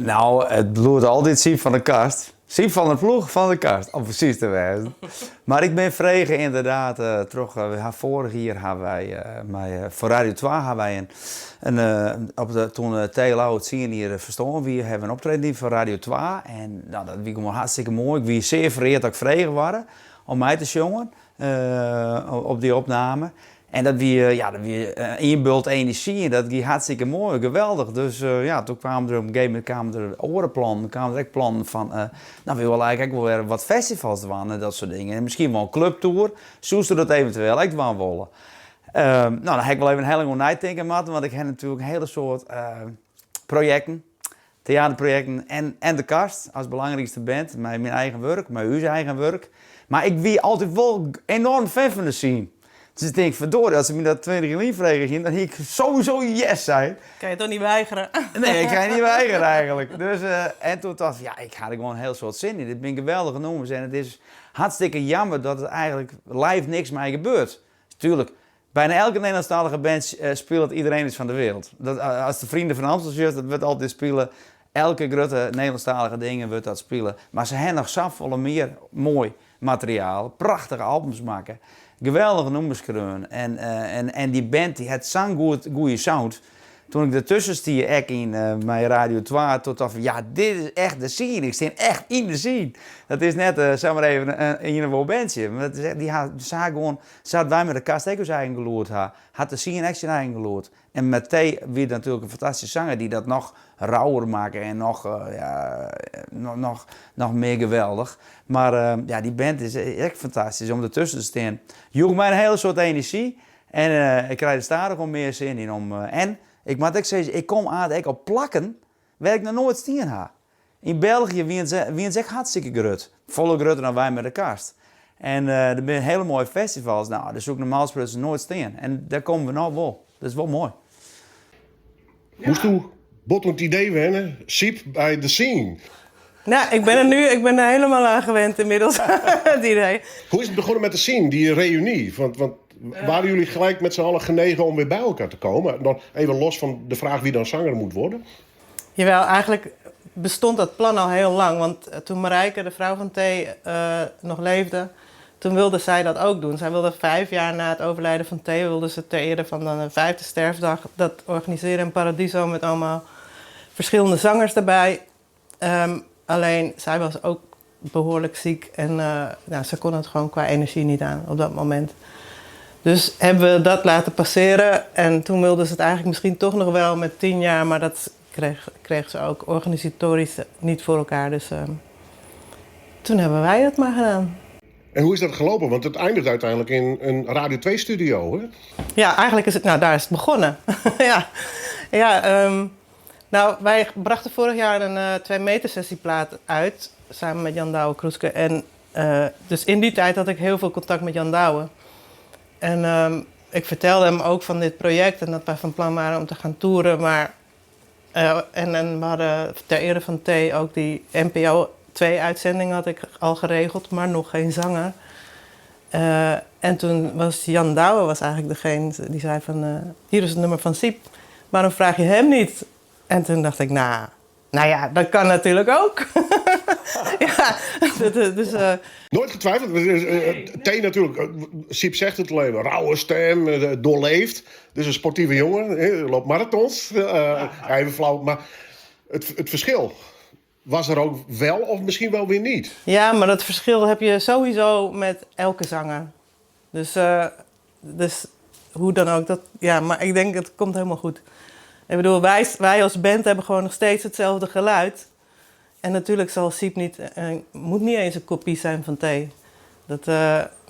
Nou, het bloedt altijd Siep van de Kast. Siep van de ploeg van de Kast, om precies te wezen. Maar ik ben vregen inderdaad terug. Vorig jaar hebben wij voor Radio 2 hebben wij toen TLO het zien hier verstaan. We hebben een optreden voor Radio 2 en nou, dat was gewoon hartstikke mooi. Ik was zeer vereerd dat ik vregen waren om mij te zongen op die opname. En dat wie inbult energie, dat ging hartstikke mooi, geweldig. Dus toen kwamen er op een gegeven moment orenplannen, kwamen er ook plannen van, we willen eigenlijk ook wel weer wat festivals doen en dat soort dingen. En misschien wel een clubtour, zoals we dat eventueel ook wel willen. Dan heb ik wel even een hele goede nadenken, want ik heb natuurlijk een hele soort projecten, theaterprojecten en de Kast als belangrijkste band, met mijn eigen werk, met uw eigen werk. Maar ik wie altijd wel enorm fan van de scene. Dus ik denk, verdorie, als ze me dat 20 jaar vregen ging, dan ging ik sowieso yes zijn. Kan je toch niet weigeren? Nee, ik kan niet weigeren eigenlijk. Dus, en toen dacht ik, ik had er gewoon een heel soort zin in. Dit ben ik geweldig genoemd. En het is hartstikke jammer dat het eigenlijk live niks mee gebeurt. Tuurlijk, bijna elke Nederlandstalige band speelt iedereen is van de wereld. Dat, als de Vrienden van Amsterdam, dat wordt altijd spelen. Elke grote Nederlandstalige dingen wordt dat spelen. Maar ze hebben nog zoveel meer mooi materiaal, prachtige albums maken. Geweldige nummers kunnen. En die band die had zo'n goede sound. Toen ik ertussen stier, in mijn Radio 2, tot af dit is echt de scene. Ik sta echt in de scene. Dat is net, zeg maar even, een bandje. Zouden wij met de Kast ook eigen geloerd hebben. Had de scene echt zijn eigen geloerd. En met T weer natuurlijk een fantastische zanger die dat nog rauwer maken en nog meer geweldig. Maar die band is echt fantastisch om ertussen te staan. Joeg mij een hele soort energie en ik krijg er stadig gewoon meer zin in om. En ik moet ook zeggen, ik kom aan dat ik op plakken waar ik nog nooit staan heb. In België wie ze echt hartstikke groot. Volle groter dan wij met de Kast. En er zijn hele mooie festivals. Nou, daar zoek ik normaal gesproken nooit staan. En daar komen we nou wel. Dat is wel mooi. Moest u bottend idee wennen, Siep bij de scene? Nou, ik ben er helemaal aan gewend inmiddels, het idee. Hoe is het begonnen met de scene, die reunie? Want waren jullie gelijk met z'n allen genegen om weer bij elkaar te komen? Dan even los van de vraag wie dan zanger moet worden. Jawel, eigenlijk bestond dat plan al heel lang. Want toen Marijke, de vrouw van T, nog leefde, toen wilde zij dat ook doen. Zij wilde 5 jaar na het overlijden van T, wilde ze ter ere van de 5e sterfdag dat organiseren in Paradiso met allemaal verschillende zangers erbij. Alleen, zij was ook behoorlijk ziek en ze kon het gewoon qua energie niet aan op dat moment. Dus hebben we dat laten passeren en toen wilde ze het eigenlijk misschien toch nog wel met 10 jaar, maar dat kreeg ze ook organisatorisch niet voor elkaar. Dus toen hebben wij het maar gedaan. En hoe is dat gelopen? Want het eindigt uiteindelijk in een Radio 2-studio, hè? Ja, eigenlijk is het, daar is het begonnen. Wij brachten vorig jaar een 2-meter sessieplaat uit, samen met Jan Douwe-Kroeske. En dus in die tijd had ik heel veel contact met Jan Douwe. En ik vertelde hem ook van dit project en dat wij van plan waren om te gaan toeren. Maar, en we hadden ter ere van T ook die NPO 2-uitzending had ik al geregeld, maar nog geen zanger. En toen was Jan Douwe eigenlijk degene die zei van, hier is het nummer van Siep, waarom vraag je hem niet? En toen dacht ik, nou ja, dat kan natuurlijk ook. Nooit getwijfeld. T natuurlijk, Siep zegt het alleen, rauwe stem, doorleefd. Dus een sportieve jongen, loopt marathons. Even flauw, maar het verschil was er ook wel of misschien wel weer niet. Ja, maar dat verschil heb je sowieso met elke zanger. Dus hoe dan ook. Maar ik denk, het komt helemaal goed. Ik bedoel, wij als band hebben gewoon nog steeds hetzelfde geluid. En natuurlijk zal Siep moet niet eens een kopie zijn van T.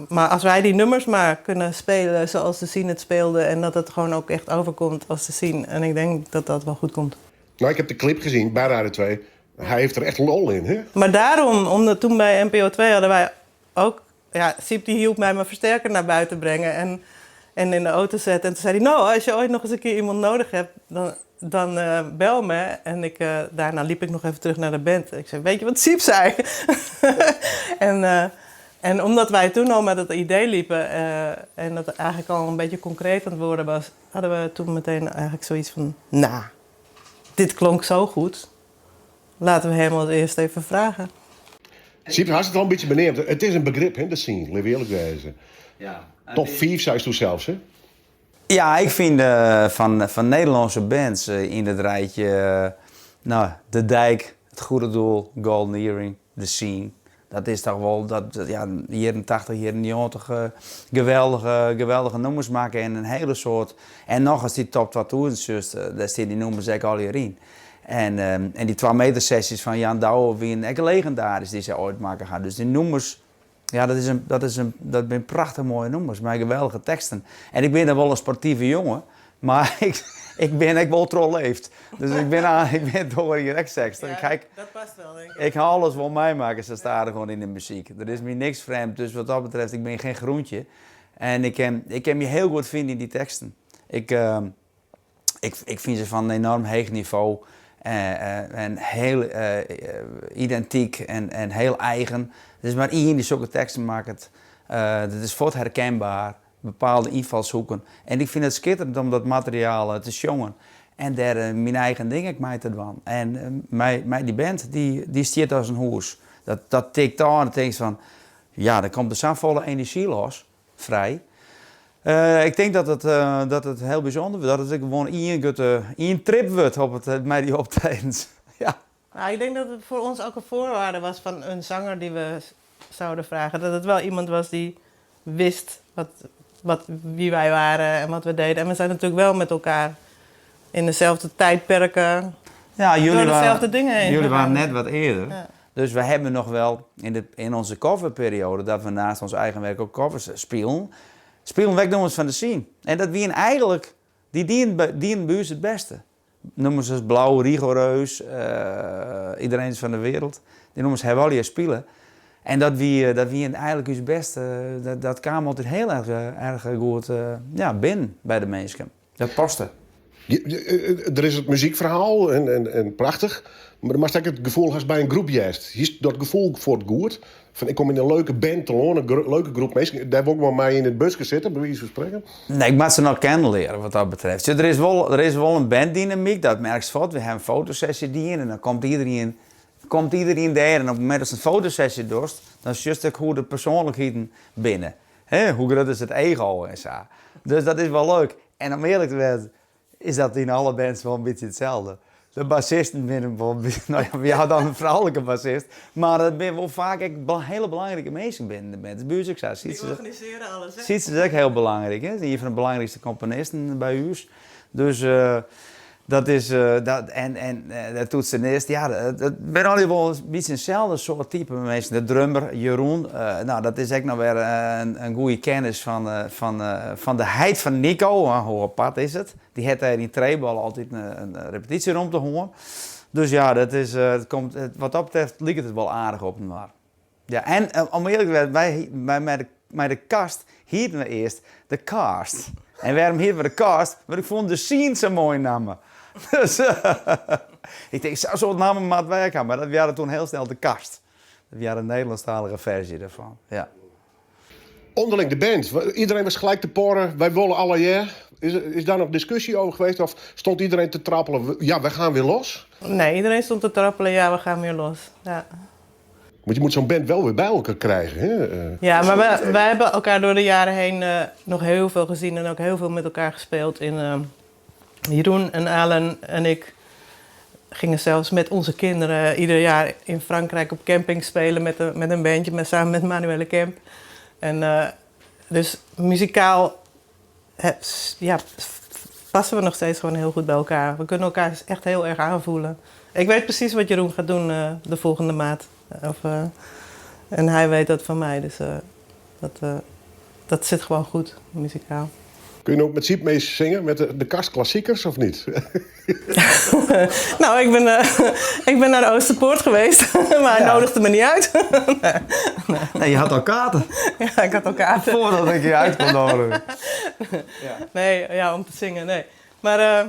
Maar als wij die nummers maar kunnen spelen zoals de scene het speelde en dat het gewoon ook echt overkomt als de scene. En ik denk dat dat wel goed komt. Nou, ik heb de clip gezien bij Radio 2. Hij heeft er echt lol in, hè? Maar daarom, omdat toen bij NPO 2 hadden wij ook... Ja, Siep die hielp mij mijn versterker naar buiten brengen en in de auto zetten. En toen zei hij, nou, als je ooit nog eens een keer iemand nodig hebt, dan bel me. En daarna liep ik nog even terug naar de band. Ik zei, weet je wat Siep zei? En omdat wij toen al met het idee liepen en dat het eigenlijk al een beetje concreet aan het worden was, hadden we toen meteen eigenlijk zoiets van, dit klonk zo goed. laten we hem als eerst even vragen. Siep, had het al een beetje beneemd. Het is een begrip, hè, de scene, laten we eerlijk wezen. Ja. Top 5, zei je toen zelfs, hè? Ja, ik vind van Nederlandse bands in het rijtje... De Dijk, Het Goede Doel, Golden Earring, The Scene. Dat is toch wel, jaren 80, jaren 90 geweldige nummers maken en een hele soort... En nog als die top 2000, daar zitten die nummers ook al hierin. En die 2 meter sessies van Jan Douwe, wie een legendarisch die ze ooit maken gaan. Dus die nummers, ja, dat zijn prachtig mooie nummers, met geweldige teksten. En ik ben dan wel een sportieve jongen, maar ik ben ook wel trolleefd. Dus ik ben door hier echt 60. Ja, Kijk, dat past wel, denk ik. ik ga alles wel meemaken, ze staan er gewoon in de muziek. Er is me niks vreemd, dus wat dat betreft, ik ben geen groentje. En ik kan me heel goed vinden in die teksten. Ik vind ze van een enorm hoog niveau. En heel identiek en heel eigen. Er is maar één die zulke teksten maakt. Dat is voort herkenbaar. Bepaalde invalshoeken. En ik vind het schitterend om dat materiaal te jongen. En daar mijn eigen ding mee te doen. En die band, die stiert als een hoes. Dat tikt aan en denkt van... Ja, dan komt er zo'n volle energie los. Vrij. Ik denk dat het heel bijzonder wordt. Dat het gewoon een trip wordt op met die optredens. Ja. Nou, ik denk dat het voor ons ook een voorwaarde was van een zanger die we zouden vragen. Dat het wel iemand was die wist wie wij waren en wat we deden. En we zijn natuurlijk wel met elkaar in dezelfde tijdperken Ja, door dezelfde dingen heen. Jullie waren net wat eerder. Ja. Dus we hebben nog wel in onze coverperiode, dat we naast ons eigen werk ook covers spelen wegnummers van de scene. En dat wie eigenlijk, die dienen bij ons het beste. Nummers als Blauw, Rigoureus, Iedereen is van de wereld. Die nummers hebben we al hier spelen. En dat wie eigenlijk ons beste, dat kwam altijd heel erg goed binnen bij de mensen. Dat paste. Er is het muziekverhaal en prachtig. Maar dan mag ik het gevoel als bij een groep juist. Hier is dat gevoel voor het goed. Van ik kom in een leuke band te lonen, een leuke groep mensen. Daar heb ik ook wel mee in het busje zitten, bij wijze van spreken. Nee, ik moet ze nog kennen leren wat dat betreft. Dus er is wel een banddynamiek, dat merk je. We hebben een fotosessie die in en dan komt iedereen daar. En op het moment dat ze een fotosessie doet, dan is juist ook hoe de persoonlijkheden binnen. Hoe groot is het ego en zo. Dus dat is wel leuk. En om eerlijk te zijn, is dat in alle bands wel een beetje hetzelfde. De bassisten binnen, we hadden dan een vrouwelijke bassist, maar dat ben wel vaak hele belangrijke mensen binnen de band. Dus ik zei, Die organiseren alles, hè? Siets is ook heel belangrijk, hè? Een van de belangrijkste componisten bij ons. Dus dat is, dat toetsenist, ja, het ben al wel een beetje eenzelfde soort type mensen. De drummer, Jeroen, dat is ook nog weer een goede kennis van de heid van Nico. Hoe apart is het? Die had in Trebal altijd een repetitie rond te horen. Dus ja, dat is, wat dat betreft lijkt het wel aardig op elkaar. Ja, en om eerlijk te zijn, wij met de kast hielden we eerst de cast. En waarom hielden we de cast? Want ik vond de scene zo mooi namen. Dus ik denk, zo'n namen maat werken, maar dat waren toen heel snel de kast. Dat waren een Nederlandstalige versie daarvan. Ja. Onderling de band. Iedereen was gelijk te porren. Wij willen alle jaar. Is daar nog discussie over geweest? Of stond iedereen te trappelen? Ja, we gaan weer los. Nee, iedereen stond te trappelen. Ja, we gaan weer los. Ja. Want je moet zo'n band wel weer bij elkaar krijgen. Hè? Ja, maar wij hebben elkaar door de jaren heen nog heel veel gezien en ook heel veel met elkaar gespeeld. Jeroen en Alan en ik gingen zelfs met onze kinderen ieder jaar in Frankrijk op camping spelen met een bandje, samen met Manuele Kemp. En dus muzikaal passen we nog steeds gewoon heel goed bij elkaar. We kunnen elkaar echt heel erg aanvoelen. Ik weet precies wat Jeroen gaat doen de volgende maand. En hij weet dat van mij, dus dat zit gewoon goed, muzikaal. Kun je ook met Siep mee zingen, met de kastklassiekers of niet? Nou, ik ben naar de Oosterpoort geweest, maar hij nodigde me niet uit. Nee, je had al kaarten. Ja, ik had al kaarten. Voordat ik je uit kon nodigen. Nee, ja, om te zingen, nee. Maar,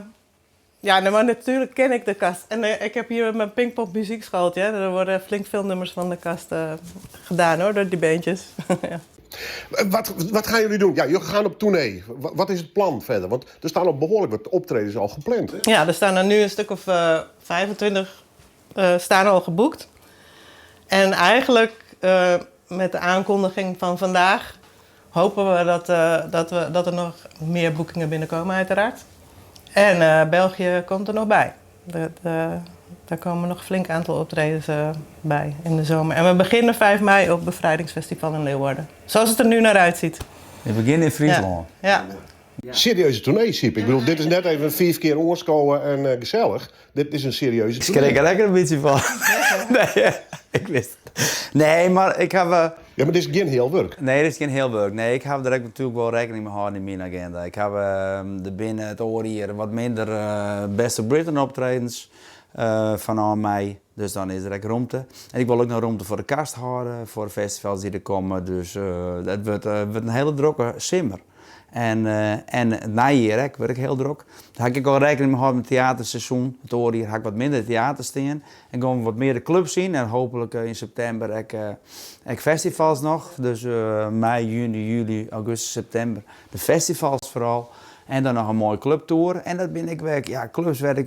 maar natuurlijk ken ik de kast. En ik heb hier mijn Pinkpop muziekschooltje. Er worden flink veel nummers van de kast gedaan, hoor, door die beentjes. Ja. Wat gaan jullie doen? Ja, jullie gaan op tournee. Wat is het plan verder? Want er staan al behoorlijk wat optredens al gepland. Hè? Ja, er staan er nu een stuk of 25 staan al geboekt. En eigenlijk met de aankondiging van vandaag hopen we dat er nog meer boekingen binnenkomen uiteraard. En België komt er nog bij. Daar komen nog een flink aantal optredens bij in de zomer. En we beginnen 5 mei op Bevrijdingsfestival in Leeuwarden. Zoals het er nu naar uitziet. We beginnen in Friesland. Ja. Serieuze tournee, Siep. Ik bedoel, dit is net even 4 keer oorskomen en gezellig. Dit is een serieuze Ik tournee. schrik er lekker een beetje van. Nee, ik wist het. Nee, maar ik heb... Ja, maar dit is geen heel werk. Nee, dit is geen heel werk. Nee, ik heb er ook natuurlijk wel rekening mee gehouden in mijn agenda. Ik heb er binnen het oor hier wat minder Best of Britain optredens vanaf mei. Dus dan is er ook ruimte. En ik wil ook nog ruimte voor de kast houden, voor de festivals die er komen. Dus het wordt een hele drukke simmer. En het najaar word ik heel druk. Daar heb ik al rekening mee gehouden met het theaterseizoen. Het oor hier ga ik wat minder theater staan. En gewoon wat meer de clubs zien. En hopelijk in september ik festivals nog. Dus mei, juni, juli, augustus, september. De festivals vooral. En dan nog een mooie clubtour. En dat ben ik werk. Ja, clubs werd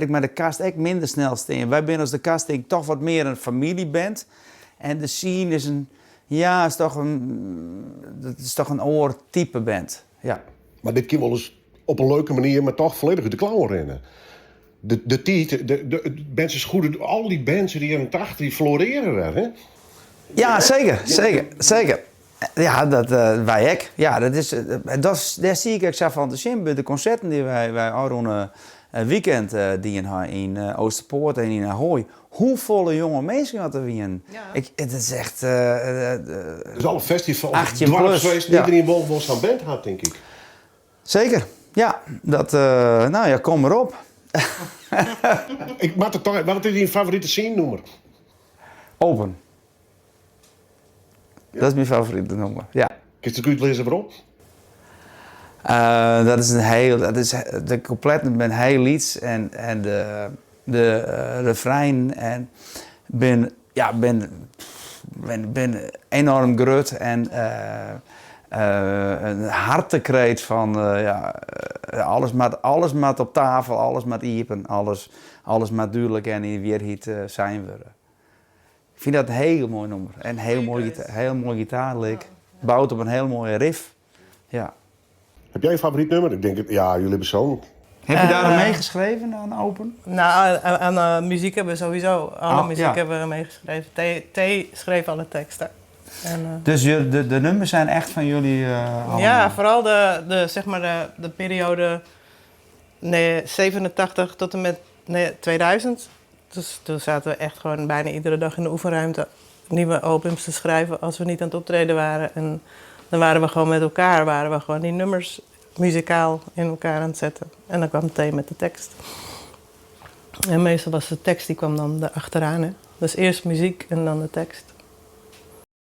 ik met de kast echt minder snel staan. Wij zijn als de casting toch wat meer een familieband. En de scene is een... Ja, het is toch een oortype band. Ja. Maar dit kan wel eens op een leuke manier, maar toch volledig de klauwen rennen. De tiet, de mensen goede, al die bands die jaren 80, die floreren weer, hè? Ja, zeker. Ja, dat wij ook. Ja, daar zie ik zelf van te zien bij de concerten die wij al weekend dienen in Oosterpoort en in Ahoy. Hoe volle jonge mensen had er weer. Ja. Het is echt... Dus alle festivals, 18 dwars plus, geweest, ja. iedereen wel zo'n band had, denk ik. Zeker. Ja, nou ja, kom erop. Ik maak het toch, wat is je favoriete scene-nummer? Open. Dat is mijn favoriete nummer, ja. Kun je het lezen waarom? Dat is de couplet met heel lieds en de refrein en ben enorm grut en een hartekreet van alles moet op tafel, alles moet iepen, alles moet duidelijk en in weerhiet zijn worden. Ik vind dat een heel mooi nummer en heel mooi gitaarlik, bouwt op een heel mooie riff. Ja. Heb jij een favoriet nummer? Ik denk, ja, jullie hebben zo'n... Heb je daar aan meegeschreven aan Open? Nou, aan muziek hebben we sowieso. Alle muziek ja. hebben we meegeschreven. T schreef alle teksten. En, Dus de nummers zijn echt van jullie allemaal? ja, vooral de periode 87 tot en met 2000. Dus toen zaten we echt gewoon bijna iedere dag in de oefenruimte nieuwe albums te schrijven als we niet aan het optreden waren. En dan waren we gewoon met elkaar, die nummers muzikaal in elkaar aan het zetten. En dan kwam T met de tekst. En meestal was de tekst, die kwam dan erachteraan. Hè? Dus eerst muziek en dan de tekst.